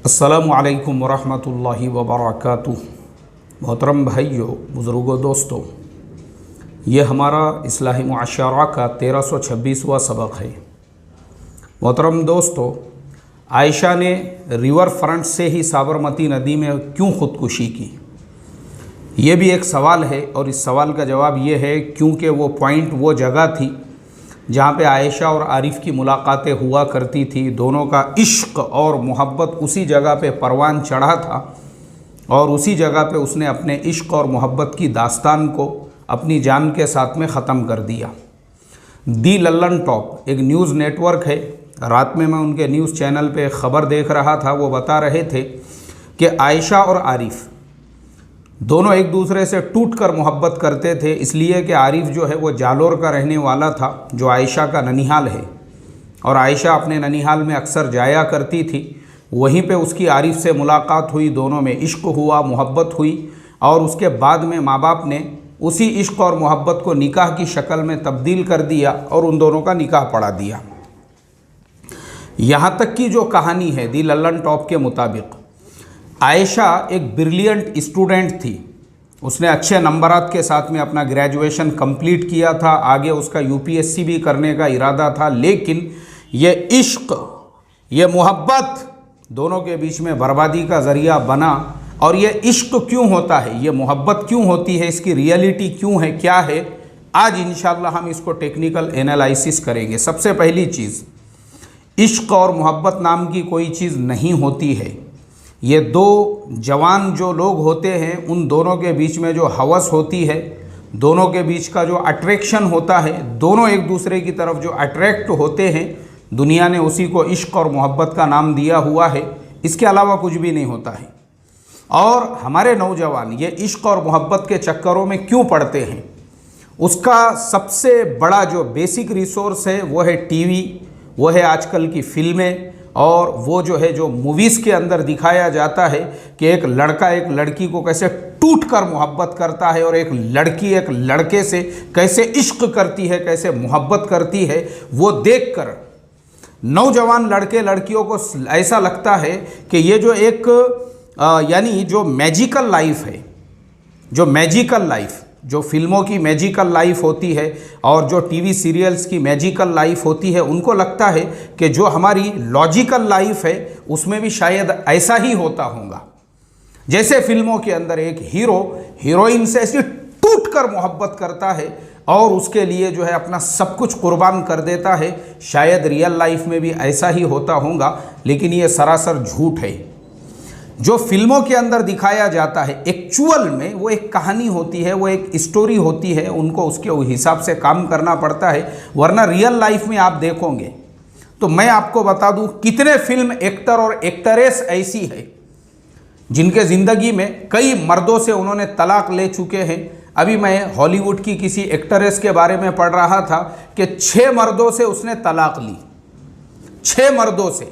अस्सलामु अलैकुम वरहमतुल्लाहि वबरकातुह। मोहतरम भाइयों, बुज़ुर्गों, दोस्तों, ये हमारा इस्लाही मुआशरा का 1326वां सबक है। मोहतरम दोस्तों, आयशा ने रिवर फ्रंट से ही साबरमती नदी में क्यों ख़ुदकुशी की, ये भी एक सवाल है। और इस सवाल का जवाब ये है क्योंकि वो पॉइंट, वो जगह थी जहाँ पे आयशा और आरिफ की मुलाकातें हुआ करती थी। दोनों का इश्क और मोहब्बत उसी जगह पे परवान चढ़ा था और उसी जगह पे उसने अपने इश्क और मोहब्बत की दास्तान को अपनी जान के साथ में ख़त्म कर दिया। दी लल्लन टॉप एक न्यूज़ नेटवर्क है। रात में मैं उनके न्यूज़ चैनल पे ख़बर देख रहा था। वो बता रहे थे कि आयशा और आरिफ दोनों एक दूसरे से टूट कर मोहब्बत करते थे, इसलिए कि आरिफ जो है वो जालोर का रहने वाला था, जो आयशा का ननिहाल है, और आयशा अपने ननिहाल में अक्सर जाया करती थी। वहीं पे उसकी आरिफ से मुलाकात हुई, दोनों में इश्क हुआ, मोहब्बत हुई, और उसके बाद में माँ बाप ने उसी इश्क और मोहब्बत को निकाह की शक्ल में तब्दील कर दिया और उन दोनों का निकाह पढ़ा दिया। यहाँ तक की जो कहानी है दी लल्लन टॉप के मुताबिक, आयशा एक ब्रिलियंट स्टूडेंट थी। उसने अच्छे नंबरात के साथ में अपना ग्रेजुएशन कंप्लीट किया था। आगे उसका यूपीएससी भी करने का इरादा था, लेकिन ये इश्क, ये मोहब्बत दोनों के बीच में बर्बादी का ज़रिया बना। और ये इश्क क्यों होता है, ये मोहब्बत क्यों होती है, इसकी रियलिटी क्यों है, क्या है, आज इंशाअल्लाह हम इसको टेक्निकल एनालिसिस करेंगे। सबसे पहली चीज़, इश्क और मोहब्बत नाम की कोई चीज़ नहीं होती है। ये दो जवान जो लोग होते हैं, उन दोनों के बीच में जो हवस होती है, दोनों के बीच का जो अट्रैक्शन होता है, दोनों एक दूसरे की तरफ जो अट्रैक्ट होते हैं, दुनिया ने उसी को इश्क और मोहब्बत का नाम दिया हुआ है। इसके अलावा कुछ भी नहीं होता है। और हमारे नौजवान ये इश्क और मोहब्बत के चक्करों में क्यों पड़ते हैं, उसका सबसे बड़ा जो बेसिक रिसोर्स है वो है टीवी, वो है आजकल की फिल्में, और वो जो है जो मूवीज़ के अंदर दिखाया जाता है कि एक लड़का एक लड़की को कैसे टूट कर मोहब्बत करता है और एक लड़की एक लड़के से कैसे इश्क करती है, कैसे मोहब्बत करती है। वो देखकर नौजवान लड़के लड़कियों को ऐसा लगता है कि ये जो एक यानी जो मैजिकल लाइफ है, जो मैजिकल लाइफ, जो फिल्मों की मैजिकल लाइफ होती है और जो टीवी सीरियल्स की मैजिकल लाइफ होती है, उनको लगता है कि जो हमारी लॉजिकल लाइफ है उसमें भी शायद ऐसा ही होता होगा। जैसे फिल्मों के अंदर एक हीरो हीरोइन से ऐसी टूट कर मोहब्बत करता है और उसके लिए जो है अपना सब कुछ कुर्बान कर देता है, शायद रियल लाइफ में भी ऐसा ही होता होगा, लेकिन ये सरासर झूठ है। जो फिल्मों के अंदर दिखाया जाता है एक्चुअल में वो एक कहानी होती है, वो एक स्टोरी होती है, उनको उसके हिसाब से काम करना पड़ता है, वरना रियल लाइफ में आप देखोगे तो मैं आपको बता दूं कितने फिल्म एक्टर और एक्ट्रेस ऐसी है जिनके ज़िंदगी में कई मर्दों से उन्होंने तलाक ले चुके हैं। अभी मैं हॉलीवुड की किसी एक्ट्रेस के बारे में पढ़ रहा था कि 6 मर्दों से उसने तलाक ली, 6 मर्दों से।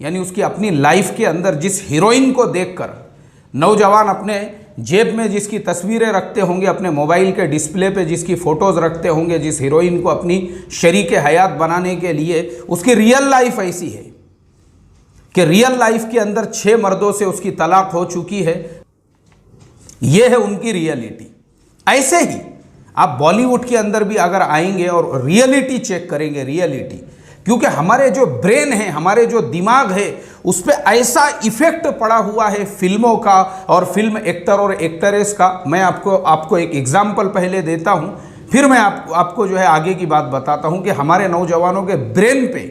यानी उसकी अपनी लाइफ के अंदर जिस हीरोइन को देखकर नौजवान अपने जेब में जिसकी तस्वीरें रखते होंगे, अपने मोबाइल के डिस्प्ले पे जिसकी फ़ोटोज़ रखते होंगे, जिस हीरोइन को अपनी शरीक हयात बनाने के लिए, उसकी रियल लाइफ ऐसी है कि रियल लाइफ के अंदर 6 मर्दों से उसकी तलाक हो चुकी है। ये है उनकी रियलिटी। ऐसे ही आप बॉलीवुड के अंदर भी अगर आएंगे और रियलिटी चेक करेंगे, रियलिटी, क्योंकि हमारे जो ब्रेन है, हमारे जो दिमाग है, उस पर ऐसा इफेक्ट पड़ा हुआ है फिल्मों का और फिल्म एक्टर और एक्ट्रेस का। मैं आपको एक एग्जाम्पल पहले देता हूं, फिर मैं आपको जो है आगे की बात बताता हूं कि हमारे नौजवानों के ब्रेन पे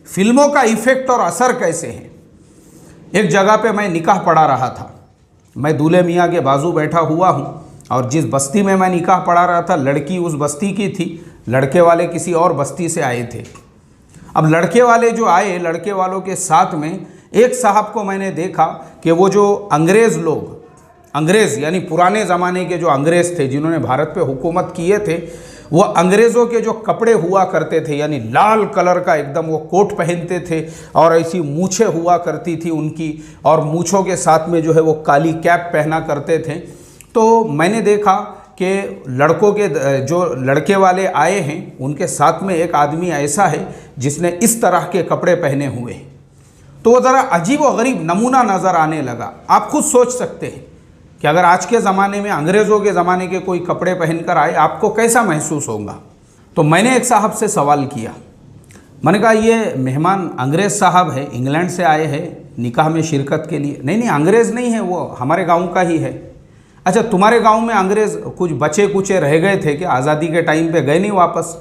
फिल्मों का इफेक्ट और असर कैसे है। एक जगह पे मैं निकाह पढ़ा रहा था। मैं दूल्हे मियाँ के बाजू बैठा हुआ हूँ और जिस बस्ती में मैं निकाह पढ़ा रहा था, लड़की उस बस्ती की थी, लड़के वाले किसी और बस्ती से आए थे। अब लड़के वाले जो आए, लड़के वालों के साथ में एक साहब को मैंने देखा कि वो जो अंग्रेज़ लोग, अंग्रेज़ यानी पुराने ज़माने के जो अंग्रेज़ थे जिन्होंने भारत पे हुकूमत किए थे, वो अंग्रेज़ों के जो कपड़े हुआ करते थे, यानी लाल कलर का एकदम वो कोट पहनते थे और ऐसी मूछें हुआ करती थी उनकी, और मूछों के साथ में जो है वो काली कैप पहना करते थे। तो मैंने देखा कि लड़कों के जो लड़के वाले आए हैं उनके साथ में एक आदमी ऐसा है जिसने इस तरह के कपड़े पहने हुए हैं। तो वो ज़रा अजीब व गरीब नमूना नज़र आने लगा। आप खुद सोच सकते हैं कि अगर आज के ज़माने में अंग्रेज़ों के ज़माने के कोई कपड़े पहनकर आए आपको कैसा महसूस होगा। तो मैंने एक साहब से सवाल किया, मैंने कहा ये मेहमान अंग्रेज़ साहब है, इंग्लैंड से आए हैं निकाह में शिरकत के लिए। नहीं अंग्रेज़ नहीं है, वो हमारे गांव का ही है। अच्छा तुम्हारे गांव में अंग्रेज़ कुछ बचे कुचे रह गए थे कि आज़ादी के टाइम पे गए नहीं वापस?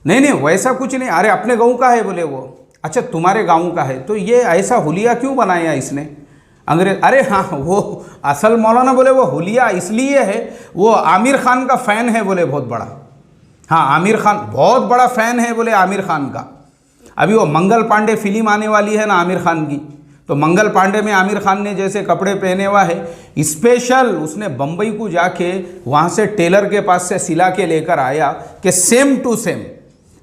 नहीं वैसा कुछ नहीं, अरे अपने गांव का है बोले वो। अच्छा तुम्हारे गांव का है, तो ये ऐसा हुलिया क्यों बनाया इसने अंग्रेज? अरे हाँ वो असल मौलाना बोले वो हुलिया इसलिए है, वो आमिर खान का फ़ैन है बोले बहुत बड़ा। हाँ आमिर खान बहुत बड़ा फ़ैन है बोले आमिर खान का। अभी वो मंगल पांडे फिल्म आने वाली है ना आमिर खान की, तो मंगल पांडे में आमिर खान ने जैसे कपड़े पहने हुआ है, स्पेशल उसने बम्बई को जाके वहाँ से टेलर के पास से सिला के लेकर आया कि सेम टू सेम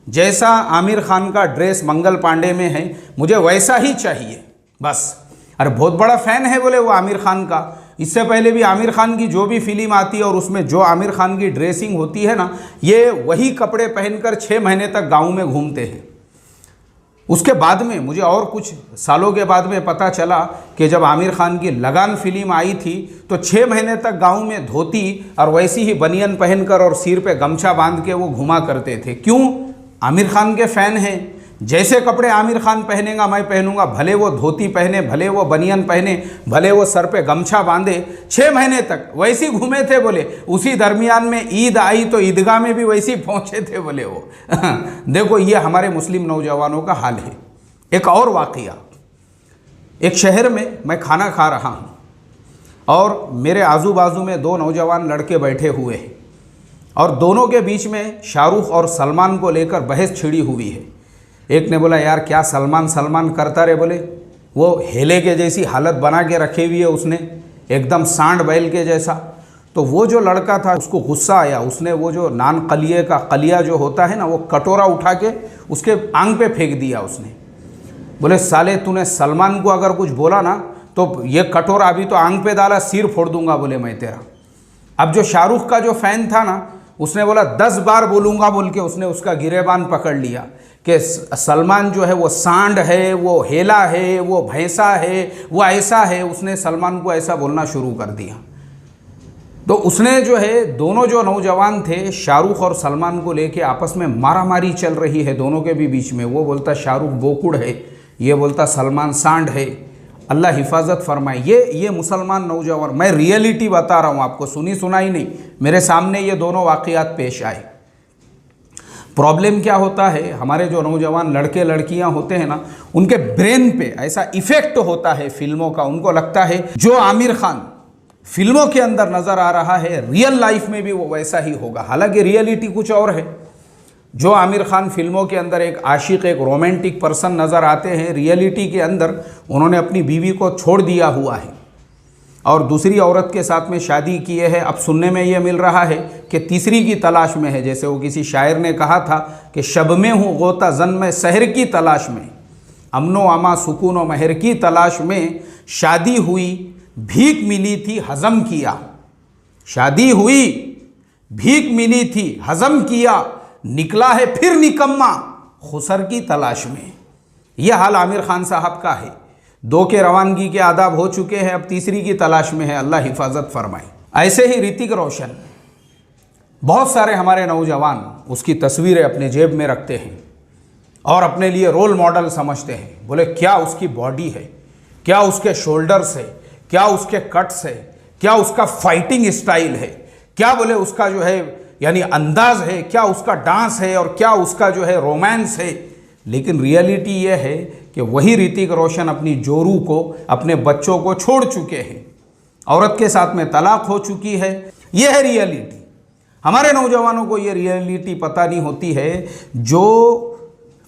जैसा आमिर खान का ड्रेस मंगल पांडे में है मुझे वैसा ही चाहिए बस। अरे बहुत बड़ा फ़ैन है बोले वो आमिर खान का। इससे पहले भी आमिर खान की जो भी फिल्म आती है और उसमें जो आमिर खान की ड्रेसिंग होती है ना, ये वही कपड़े पहनकर 6 महीने तक गाँव में घूमते हैं। उसके बाद में मुझे और कुछ सालों के बाद में पता चला कि जब आमिर खान की लगान फिल्म आई थी तो 6 महीने तक गांव में धोती और वैसी ही बनियान पहनकर और सिर पे गमछा बांध के वो घुमा करते थे। क्यों? आमिर खान के फ़ैन हैं। जैसे कपड़े आमिर खान पहनेगा मैं पहनूंगा, भले वो धोती पहने, भले वो बनियान पहने, भले वो सर पे गमछा बांधे, 6 महीने तक वैसी घूमे थे बोले। उसी दरमियान में ईद आई तो ईदगाह में भी वैसी पहुंचे थे बोले वो। देखो ये हमारे मुस्लिम नौजवानों का हाल है। एक और वाक़या, एक शहर में मैं खाना खा रहा हूँ और मेरे आजू बाजू में 2 नौजवान लड़के बैठे हुए हैं और दोनों के बीच में शाहरुख और सलमान को लेकर बहस छिड़ी हुई है। एक ने बोला यार क्या सलमान करता रे बोले, वो हेले के जैसी हालत बना के रखी हुई है उसने, एकदम सांड बैल के जैसा। तो वो जो लड़का था उसको गुस्सा आया, उसने वो जो नान कलिए का कलिया जो होता है ना, वो कटोरा उठा के उसके आंग पे फेंक दिया उसने। बोले साले तूने सलमान को अगर कुछ बोला ना तो ये कटोरा अभी तो आंग पे डाला सिर फोड़ दूंगा बोले मैं तेरा। अब जो शाहरुख का जो फ़ैन था ना उसने बोला 10 बार बोलूँगा बोल के उसने उसका गिरेबान पकड़ लिया कि सलमान जो है वो सांड है, वो हेला है, वो भैंसा है, वो ऐसा है। उसने सलमान को ऐसा बोलना शुरू कर दिया। तो उसने जो है दोनों जो नौजवान थे शाहरुख और सलमान को लेके आपस में मारामारी चल रही है दोनों के भी बीच में। वो बोलता शाहरुख बोकुड़ है, ये बोलता सलमान सांड है। अल्लाह हिफाजत फरमाए। ये मुसलमान नौजवान, मैं रियलिटी बता रहा हूँ आपको, सुनी सुनाई नहीं, मेरे सामने ये दोनों वाक़यात पेश आए। प्रॉब्लम क्या होता है, हमारे जो नौजवान लड़के लड़कियां होते हैं ना, उनके ब्रेन पे ऐसा इफ़ेक्ट होता है फिल्मों का। उनको लगता है जो आमिर खान फिल्मों के अंदर नज़र आ रहा है रियल लाइफ में भी वो वैसा ही होगा। हालांकि रियलिटी कुछ और है। जो आमिर खान फिल्मों के अंदर एक आशिक, एक रोमांटिक पर्सन नज़र आते हैं, रियलिटी के अंदर उन्होंने अपनी बीवी को छोड़ दिया हुआ है और दूसरी औरत के साथ में शादी किए है। अब सुनने में ये मिल रहा है कि तीसरी की तलाश में है। जैसे वो किसी शायर ने कहा था कि शब में हूँ गोता जन में सहर की तलाश में, अमनो अमा सुकून व महर की तलाश में, शादी हुई भीख मिली थी हज़म किया। शादी हुई भीख मिली थी हज़म किया, निकला है फिर निकम्मा खुसर की तलाश में। यह हाल आमिर खान साहब का है। 2 के रवानगी के आदाब हो चुके हैं, अब तीसरी की तलाश में है। अल्लाह हिफाजत फरमाए। ऐसे ही ऋतिक रोशन, बहुत सारे हमारे नौजवान उसकी तस्वीरें अपने जेब में रखते हैं और अपने लिए रोल मॉडल समझते हैं। बोले क्या उसकी बॉडी है, क्या उसके शोल्डर्स है, क्या उसके कट्स है, क्या उसका फाइटिंग स्टाइल है, क्या बोले उसका जो है यानी अंदाज है, क्या उसका डांस है और क्या उसका जो है रोमांस है। लेकिन रियलिटी ये है कि वही ऋतिक रोशन अपनी जोरू को, अपने बच्चों को छोड़ चुके हैं, औरत के साथ में तलाक हो चुकी है। ये है रियलिटी। हमारे नौजवानों को ये रियलिटी पता नहीं होती है। जो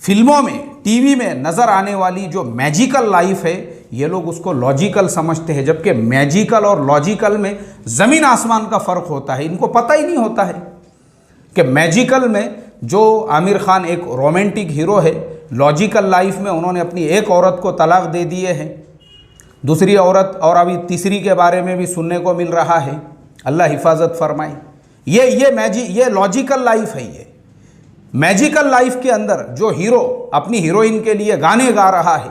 फिल्मों में, टीवी में नज़र आने वाली जो मैजिकल लाइफ है, ये लोग उसको लॉजिकल समझते हैं, जबकि मैजिकल और लॉजिकल में ज़मीन आसमान का फ़र्क होता है। इनको पता ही नहीं होता है कि मैजिकल में जो आमिर खान एक रोमांटिक हीरो है, लॉजिकल लाइफ में उन्होंने अपनी एक औरत को तलाक दे दिए हैं, दूसरी औरत और अभी तीसरी के बारे में भी सुनने को मिल रहा है। अल्लाह हिफाजत फरमाए। ये लॉजिकल लाइफ है। ये मैजिकल लाइफ के अंदर जो हीरो अपनी हीरोइन के लिए गाने गा रहा है,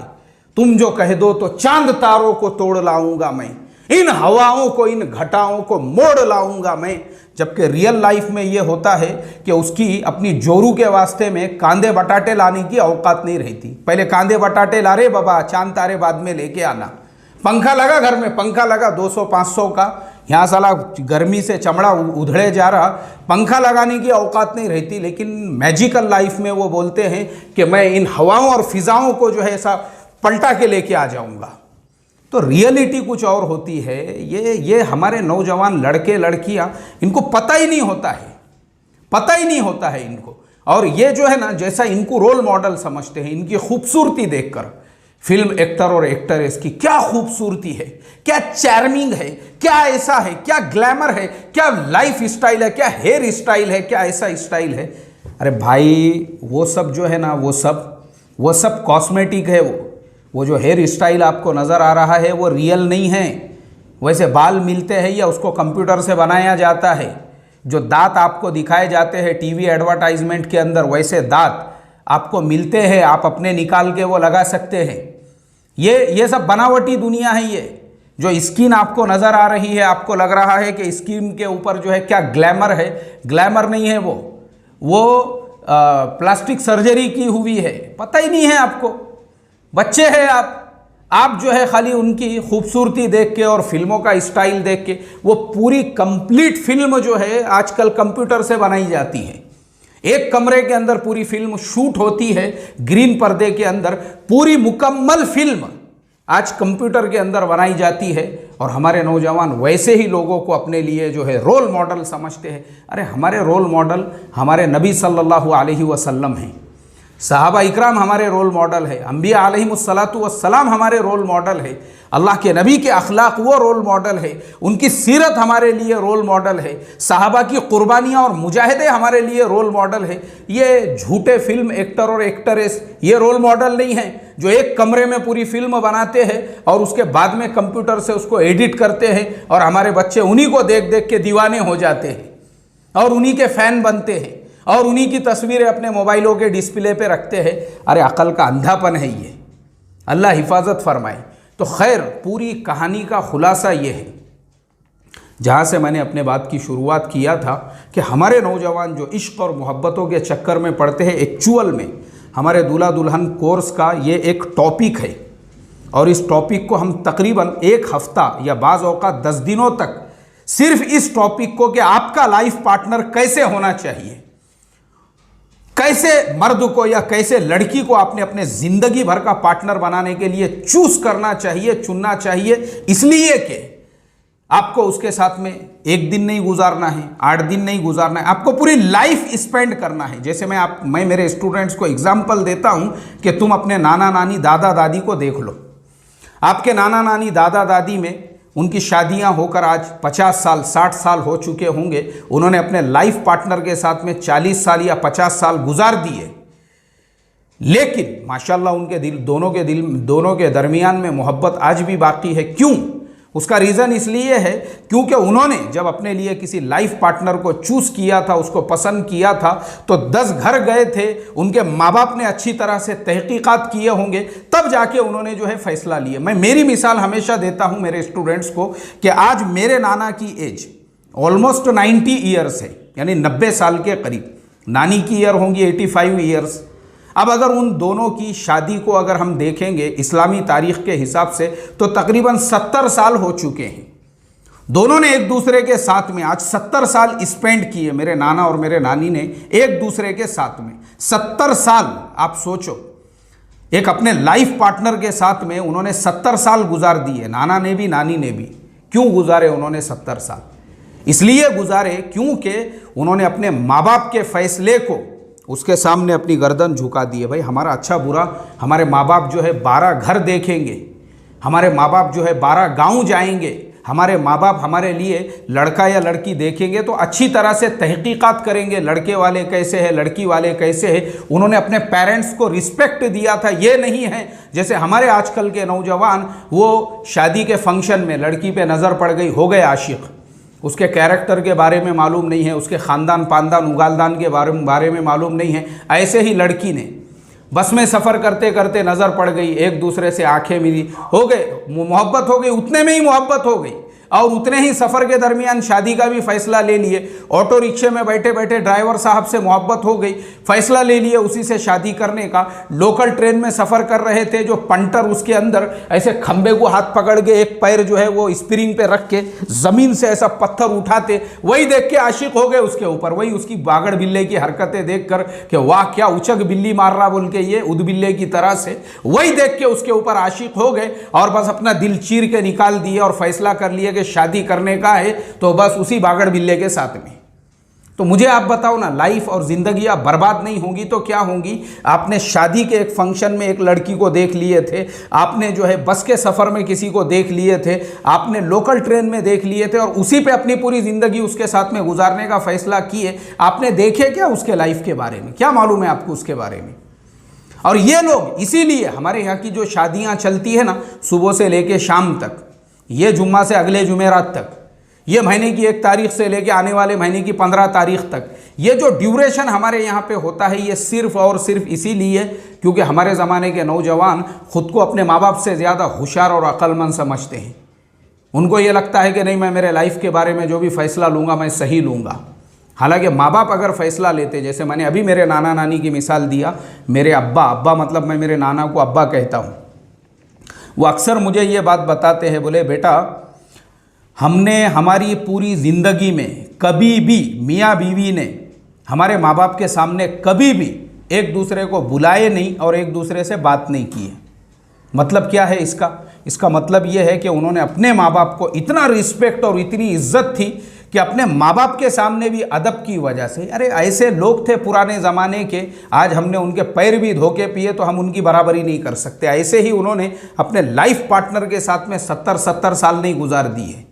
तुम जो कह दो तो चांद तारों को तोड़ लाऊंगा मैं, इन हवाओं को इन घटाओं को मोड़ लाऊंगा मैं। जबकि रियल लाइफ में ये होता है कि उसकी अपनी जोरू के वास्ते में कांदे बटाटे लाने की औकात नहीं रहती। पहले कांदे बटाटे ला रहे बाबा, चांद तारे बाद में लेके आना। पंखा लगा घर में, पंखा लगा 200-500 का, यहाँ साला गर्मी से चमड़ा उधड़े जा रहा, पंखा लगाने की औकात नहीं रहती। लेकिन मैजिकल लाइफ में वो बोलते हैं कि मैं इन हवाओं और फिजाओं को जो है ऐसा पलटा के लेके आ जाऊंगा। तो रियलिटी कुछ और होती है। ये हमारे नौजवान लड़के लड़कियां, इनको पता ही नहीं होता है, पता ही नहीं होता है इनको। और ये जो है ना, जैसा इनको रोल मॉडल समझते हैं, इनकी खूबसूरती देखकर, फिल्म एक्टर और एक्ट्रेस की क्या खूबसूरती है, क्या चार्मिंग है, क्या ऐसा है, क्या ग्लैमर है, क्या लाइफ स्टाइल है, क्या हेयर स्टाइल है, क्या ऐसा स्टाइल है। अरे भाई वो सब जो है ना, वो सब कॉस्मेटिक है। वो जो हेयर स्टाइल आपको नज़र आ रहा है वो रियल नहीं है। वैसे बाल मिलते हैं या उसको कंप्यूटर से बनाया जाता है। जो दांत आपको दिखाए जाते हैं टीवी एडवर्टाइजमेंट के अंदर, वैसे दांत आपको मिलते हैं, आप अपने निकाल के वो लगा सकते हैं। ये सब बनावटी दुनिया है। ये जो स्किन आपको नज़र आ रही है, आपको लग रहा है कि स्किन के ऊपर जो है क्या ग्लैमर है, ग्लैमर नहीं है। वो प्लास्टिक सर्जरी की हुई है, पता ही नहीं है आपको। बच्चे हैं आप जो है खाली उनकी खूबसूरती देख के और फिल्मों का स्टाइल देख के, वो पूरी कंप्लीट फिल्म जो है आजकल कंप्यूटर से बनाई जाती है। एक कमरे के अंदर पूरी फिल्म शूट होती है, ग्रीन पर्दे के अंदर पूरी मुकम्मल फिल्म आज कंप्यूटर के अंदर बनाई जाती है। और हमारे नौजवान वैसे ही लोगों को अपने लिए जो है रोल मॉडल समझते हैं। अरे हमारे रोल मॉडल हमारे नबी सल्लल्लाहु अलैहि वसल्लम हैं, सहाबा इकराम हमारे रोल मॉडल है, अंबिया अलैहिमुस्सलातु वस्सलाम हमारे रोल मॉडल है, अल्लाह के नबी के अखलाक वो रोल मॉडल है, उनकी सीरत हमारे लिए रोल मॉडल है, सहाबा की कुर्बानियाँ और मुजाहिदे हमारे लिए रोल मॉडल है। ये झूठे फिल्म एक्टर और एक्ट्रेस ये रोल मॉडल नहीं है, जो एक कमरे में पूरी फिल्म बनाते हैं और उसके बाद में कंप्यूटर से उसको एडिट करते हैं और हमारे बच्चे उन्हीं को देख देख के दीवाने हो जाते हैं और उन्हीं के फ़ैन बनते हैं और उन्हीं की तस्वीरें अपने मोबाइलों के डिस्प्ले पे रखते हैं। अरे अकल का अंधापन है ये, अल्लाह हिफाजत फरमाए। तो खैर पूरी कहानी का खुलासा ये है, जहाँ से मैंने अपने बात की शुरुआत किया था, कि हमारे नौजवान जो इश्क और मोहब्बतों के चक्कर में पड़ते हैं, एक्चुअल में हमारे दूल्हा दुल्हन कोर्स का ये एक टॉपिक है। और इस टॉपिक को हम तकरीबन 1 हफ्ता या बाज़ औक़ात 10 दिनों तक सिर्फ इस टॉपिक को कि आपका लाइफ पार्टनर कैसे होना चाहिए, कैसे मर्द को या कैसे लड़की को आपने अपने ज़िंदगी भर का पार्टनर बनाने के लिए चूज करना चाहिए, चुनना चाहिए। इसलिए कि आपको उसके साथ में 1 दिन नहीं गुजारना है, 8 दिन नहीं गुजारना है, आपको पूरी लाइफ स्पेंड करना है। जैसे मैं मेरे स्टूडेंट्स को एग्जाम्पल देता हूं कि तुम अपने नाना नानी दादा दादी को देख लो। आपके नाना नानी दादा दादी में उनकी शादियां होकर आज 50 साल 60 साल हो चुके होंगे। उन्होंने अपने लाइफ पार्टनर के साथ में 40 साल या 50 साल गुजार दिए, लेकिन माशाल्लाह उनके दोनों के दरमियान में मोहब्बत आज भी बाकी है। क्यों? उसका रीज़न इसलिए है क्योंकि उन्होंने जब अपने लिए किसी लाइफ पार्टनर को चूज़ किया था, उसको पसंद किया था, तो 10 घर गए थे, उनके माँ बाप ने अच्छी तरह से तहकीकात किए होंगे, तब जाके उन्होंने जो है फ़ैसला लिया। मैं मेरी मिसाल हमेशा देता हूँ मेरे स्टूडेंट्स को कि आज मेरे नाना की एज ऑलमोस्ट 90 ईयर्स है, यानी 90 साल के करीब। नानी की ईयर होंगी 85 ईयर्स। अब अगर उन दोनों की शादी को अगर हम देखेंगे इस्लामी तारीख़ के हिसाब से, तो तकरीबन 70 साल हो चुके हैं। दोनों ने एक दूसरे के साथ में आज 70 साल स्पेंड किए, मेरे नाना और मेरे नानी ने एक दूसरे के साथ में 70 साल। आप सोचो, एक अपने लाइफ पार्टनर के साथ में उन्होंने 70 साल गुजार दिए, नाना ने भी नानी ने भी। क्यों गुजारे उन्होंने 70 साल? इसलिए गुजारे क्योंकि उन्होंने अपने माँ बाप के फैसले को उसके सामने अपनी गर्दन झुका दी है। भाई हमारा अच्छा बुरा, हमारे माँ बाप जो है 12 घर देखेंगे, हमारे माँ बाप जो है 12 गांव जाएंगे, हमारे माँ बाप हमारे लिए लड़का या लड़की देखेंगे तो अच्छी तरह से तहकीकात करेंगे, लड़के वाले कैसे हैं, लड़की वाले कैसे हैं। उन्होंने अपने पेरेंट्स को रिस्पेक्ट दिया था। ये नहीं है जैसे हमारे आजकल के नौजवान, वो शादी के फंक्शन में लड़की पे नज़र पड़ गई, हो गए आशिक, उसके कैरेक्टर के बारे में मालूम नहीं है, उसके ख़ानदान पानदान उगालदान के बारे में मालूम नहीं है। ऐसे ही लड़की ने बस में सफ़र करते करते नज़र पड़ गई, एक दूसरे से आंखें मिली, हो गए, मोहब्बत हो गई, उतने में ही मोहब्बत हो गई और उतने ही सफ़र के दरमियान शादी का भी फ़ैसला ले लिए। ऑटो रिक्शे में बैठे बैठे ड्राइवर साहब से मोहब्बत हो गई, फ़ैसला ले लिए उसी से शादी करने का। लोकल ट्रेन में सफ़र कर रहे थे, जो पंटर उसके अंदर ऐसे खंबे को हाथ पकड़ के एक पैर जो है वो स्प्रिंग पे रख के ज़मीन से ऐसा पत्थर उठाते, वही देख के आशिक हो गए उसके ऊपर। वही उसकी बागड़ बिल्ले की हरकतें देख कर कि वाह क्या उचक बिल्ली मार रहा बोल के, ये उद बिल्ले की तरह से, वही देख के उसके ऊपर आशिक हो गए और बस अपना दिल चीर के निकाल दिए और फैसला कर लिए शादी करने का है तो बस उसी बागड़ बिल्ले के साथ में। तो मुझे आप बताओ ना, लाइफ और ज़िंदगी आप बर्बाद नहीं होंगी तो क्या होंगी? आपने शादी के एक फंक्शन में एक लड़की को देख लिए थे, आपने जो है बस के सफ़र में किसी को देख लिए थे, आपने लोकल ट्रेन में देख लिए थे और उसी पे अपनी पूरी ज़िंदगी उसके साथ में गुजारने का फ़ैसला किए। आपने देखे क्या उसके लाइफ के बारे में? क्या मालूम है आपको उसके बारे में? और ये लोग, इसीलिए हमारे यहाँ की जो शादियाँ चलती है ना, सुबह से लेके शाम तक, ये जुम्मा से अगले जुमेरात तक, ये महीने की 1 तारीख से लेके आने वाले महीने की 15 तारीख तक, ये जो ड्यूरेशन हमारे यहाँ पे होता है, ये सिर्फ़ और सिर्फ इसीलिए क्योंकि हमारे ज़माने के नौजवान ख़ुद को अपने माँ बाप से ज़्यादा होशियार और अक्लमंद समझते हैं। उनको ये लगता है कि नहीं, मैं मेरे लाइफ के बारे में जो भी फ़ैसला लूँगा मैं सही लूँगा। हालांकि माँ बाप अगर फ़ैसला लेते, जैसे मैंने अभी मेरे नाना नानी की मिसाल दिया, मेरे अब्बा मतलब मैं मेरे नाना को अब्बा कहता हूँ, वो अक्सर मुझे ये बात बताते हैं, बोले बेटा हमने हमारी पूरी ज़िंदगी में कभी भी, मियाँ बीवी ने हमारे माँ बाप के सामने कभी भी एक दूसरे को बुलाए नहीं और एक दूसरे से बात नहीं की है। मतलब क्या है इसका? इसका मतलब ये है कि उन्होंने अपने माँ बाप को इतना रिस्पेक्ट और इतनी इज्जत थी कि अपने माँ बाप के सामने भी अदब की वजह से, अरे ऐसे लोग थे पुराने ज़माने के, आज हमने उनके पैर भी धोके पिए तो हम उनकी बराबरी नहीं कर सकते। ऐसे ही उन्होंने अपने लाइफ पार्टनर के साथ में 70 साल नहीं गुजार दिए।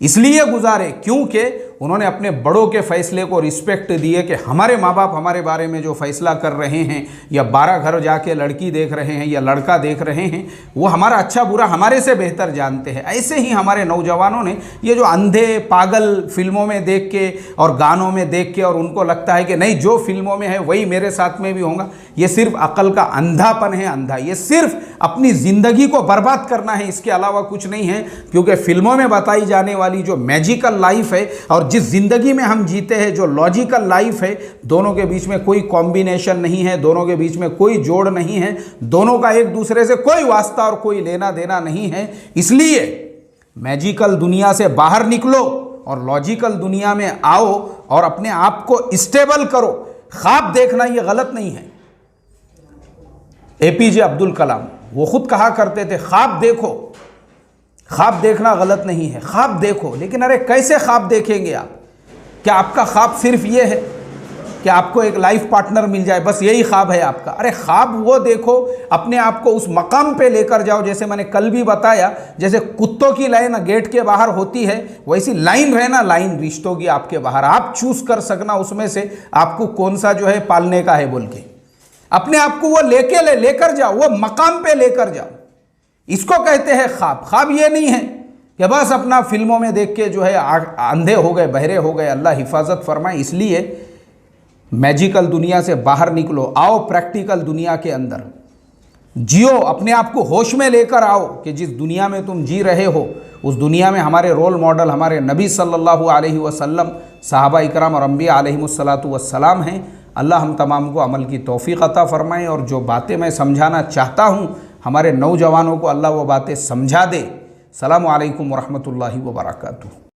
इसलिए गुजारे क्योंकि उन्होंने अपने बड़ों के फैसले को रिस्पेक्ट दिए कि हमारे माँ बाप हमारे बारे में जो फैसला कर रहे हैं, या 12 घर जाके लड़की देख रहे हैं या लड़का देख रहे हैं, वो हमारा अच्छा बुरा हमारे से बेहतर जानते हैं। ऐसे ही हमारे नौजवानों ने ये जो अंधे पागल फिल्मों में देख के और गानों में देख के, और उनको लगता है कि नहीं जो फिल्मों में है वही मेरे साथ में भी होगा, ये सिर्फ अकल का अंधापन है, अंधा। ये सिर्फ अपनी ज़िंदगी को बर्बाद करना है, इसके अलावा कुछ नहीं है। क्योंकि फिल्मों में बताई जाने वाली जो मैजिकल लाइफ है और जिस ज़िंदगी में हम जीते हैं, जो लॉजिकल लाइफ है, दोनों के बीच में कोई कॉम्बिनेशन नहीं है, दोनों के बीच में कोई जोड़ नहीं है, दोनों का एक दूसरे से कोई वास्ता और कोई लेना देना नहीं है। इसलिए मैजिकल दुनिया से बाहर निकलो और लॉजिकल दुनिया में आओ और अपने आप को स्टेबल करो। ख्वाब देखना ये गलत नहीं है। APJ अब्दुल कलाम वो खुद कहा करते थे, ख्वाब देखो, ख्वाब देखना गलत नहीं है, ख्वाब देखो। लेकिन अरे कैसे ख्वाब देखेंगे आप? क्या आपका ख्वाब सिर्फ ये है कि आपको एक लाइफ पार्टनर मिल जाए, बस यही ख्वाब है आपका? अरे ख्वाब वो देखो, अपने आप को उस मकाम पे लेकर जाओ। जैसे मैंने कल भी बताया, जैसे कुत्तों की लाइन गेट के बाहर होती है, वैसी लाइन रहना, लाइन रिश्तों की आपके बाहर। आप चूज कर सकना उसमें से आपको कौन सा जो है पालने का है बोल के। अपने आप को वो लेकर जाओ, वो मकाम पे लेकर जाओ। इसको कहते हैं ख्वाब। ख्वाब ये नहीं है कि बस अपना फिल्मों में देख के जो है अंधे हो गए, बहरे हो गए। अल्लाह हिफाजत फरमाए। इसलिए मैजिकल दुनिया से बाहर निकलो, आओ प्रैक्टिकल दुनिया के अंदर जियो, अपने आप को होश में लेकर आओ कि जिस दुनिया में तुम जी रहे हो उस दुनिया में हमारे रोल मॉडल हमारे नबी सल्लल्लाहु अलैहि वसल्लम, सहाबा इकराम और अंबिया अलैहिमुस्सलातु वस्सलाम हैं। अल्लाह हम तमाम को अमल की तौफीक अता फ़रमाए। और जो बातें मैं समझाना चाहता हूँ हमारे नौजवानों को, अल्लाह वो बातें समझा दे। सलामु अलैकुम व रहमतुल्लाहि व बरकातुहू।